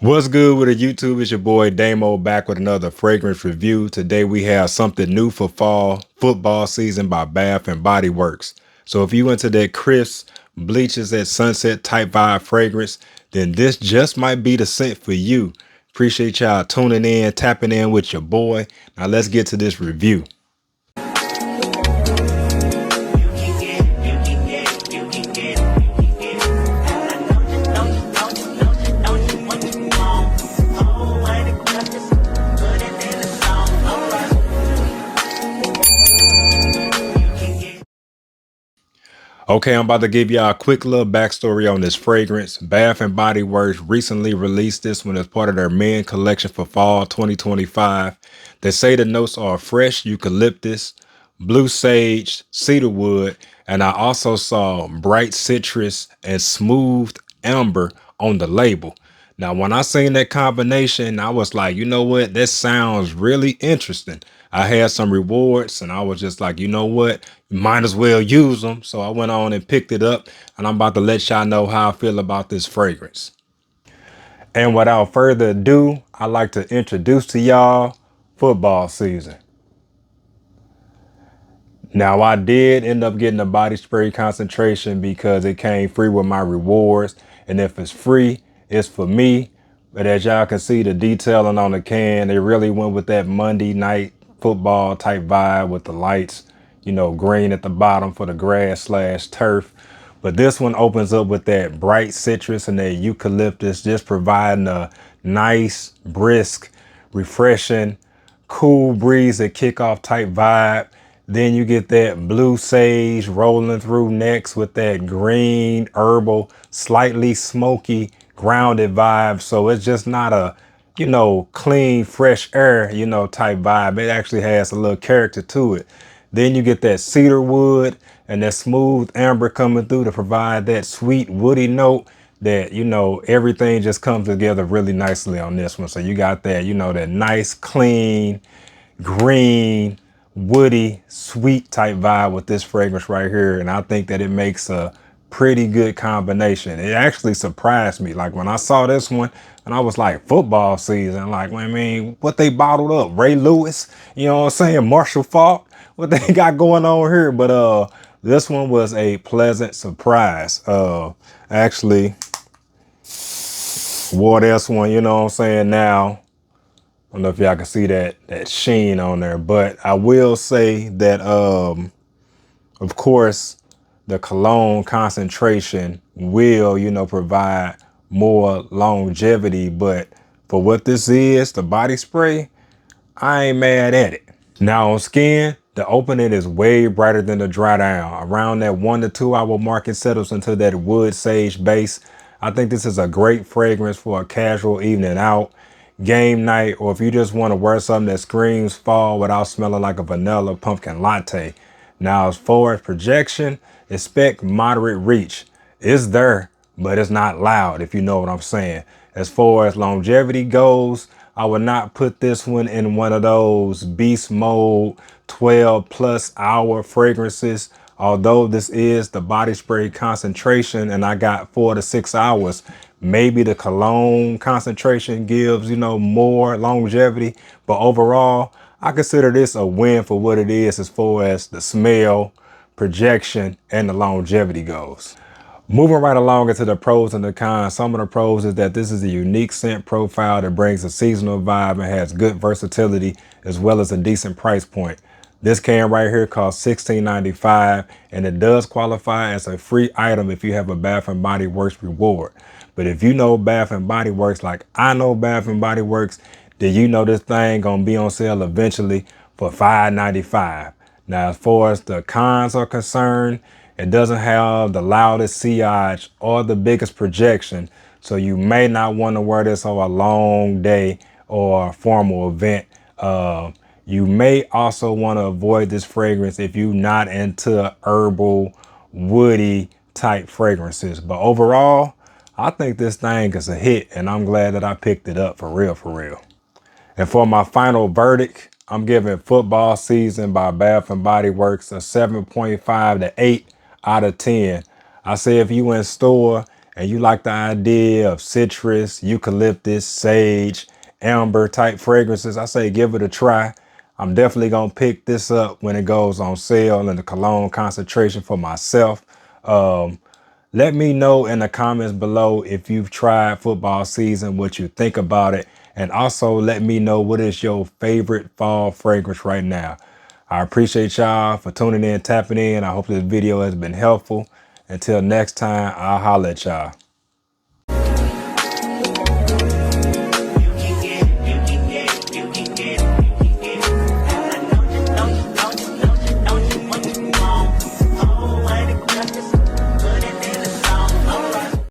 What's good with the YouTube? It's your boy Damo back with another fragrance review. Today we have something new for fall football season by Bath and Body Works. So if you into that crisp bleaches at sunset type vibe fragrance, then this just might be the scent for you. Appreciate y'all tuning in, tapping in with your boy. Now let's get to this review. Okay, I'm about to give y'all a quick little backstory on this fragrance. Bath and Body Works recently released this one as part of their men collection for fall 2025. They say the notes are fresh eucalyptus, blue sage, cedarwood, and I also saw bright citrus and smooth amber on the label. Now, when I seen that combination, I was like, you know what? That sounds really interesting. I had some rewards and I was just like, you know what? You might as well use them. So I went on and picked it up and I'm about to let y'all know how I feel about this fragrance. And without further ado, I'd like to introduce to y'all football season. Now, I did end up getting a body spray concentration because it came free with my rewards. And if it's free, it's for me. But as y'all can see, the detailing on the can, they really went with that Monday night football type vibe with the lights, you know, green at the bottom for the grass slash turf. But this one opens up with that bright citrus and that eucalyptus, just providing a nice, brisk, refreshing, cool breeze at kickoff type vibe. Then you get that blue sage rolling through next with that green herbal, slightly smoky, grounded vibe. So it's just not a, you know, clean, fresh air, you know, type vibe. It actually has a little character to it. Then you get that cedar wood and that smooth amber coming through to provide that sweet woody note that, you know, everything just comes together really nicely on this one. So you got that, you know, that nice, clean, green, woody, sweet type vibe with this fragrance right here. And I think that it makes a pretty good combination. It actually surprised me. Like when I saw this one and I was like, football season, like, I mean, what they bottled up, Ray Lewis, you know what I'm saying? Marshall Falk, what they got going on here. But this one was a pleasant surprise. Actually wore this one, you know what I'm saying? Now, I don't know if y'all can see that sheen on there, but I will say that of course the cologne concentration will, you know, provide more longevity, but for what this is, the body spray, I ain't mad at it. Now on skin, the opening is way brighter than the dry down. Around that 1 to 2 hour mark, it settles into that wood sage base. I think this is a great fragrance for a casual evening out, game night, or if you just want to wear something that screams fall without smelling like a vanilla pumpkin latte. Now, as far as projection, expect moderate reach. It's there, but it's not loud, if you know what I'm saying. As far as longevity goes, I would not put this one in one of those beast mode 12 plus hour fragrances. Although this is the body spray concentration and I got 4 to 6 hours, maybe the cologne concentration gives, you know, more longevity. But overall, I consider this a win for what it is as far as the smell, projection, and the longevity goes. Moving right along into the pros and the cons, some of the pros is that this is a unique scent profile that brings a seasonal vibe and has good versatility as well as a decent price point. This can right here costs $16.95 and it does qualify as a free item if you have a Bath and Body Works reward. But if you know Bath and Body Works like I know Bath and Body Works, then you know this thing gonna be on sale eventually for $5.95. Now, as far as the cons are concerned, it doesn't have the loudest sillage or the biggest projection. So you may not want to wear this on a long day or a formal event. You may also want to avoid this fragrance if you're not into herbal, woody type fragrances. But overall, I think this thing is a hit and I'm glad that I picked it up for real, for real. And for my final verdict, I'm giving Football Season by Bath and Body Works a 7.5 to 8 out of 10. I say if you in store and you like the idea of citrus, eucalyptus, sage, amber type fragrances, I say give it a try. I'm definitely gonna pick this up when it goes on sale in the cologne concentration for myself. Let me know in the comments below if you've tried football season, what you think about it. And also let me know what is your favorite fall fragrance right now. I appreciate y'all for tuning in, tapping in. I hope this video has been helpful. Until next time, I'll holler at y'all.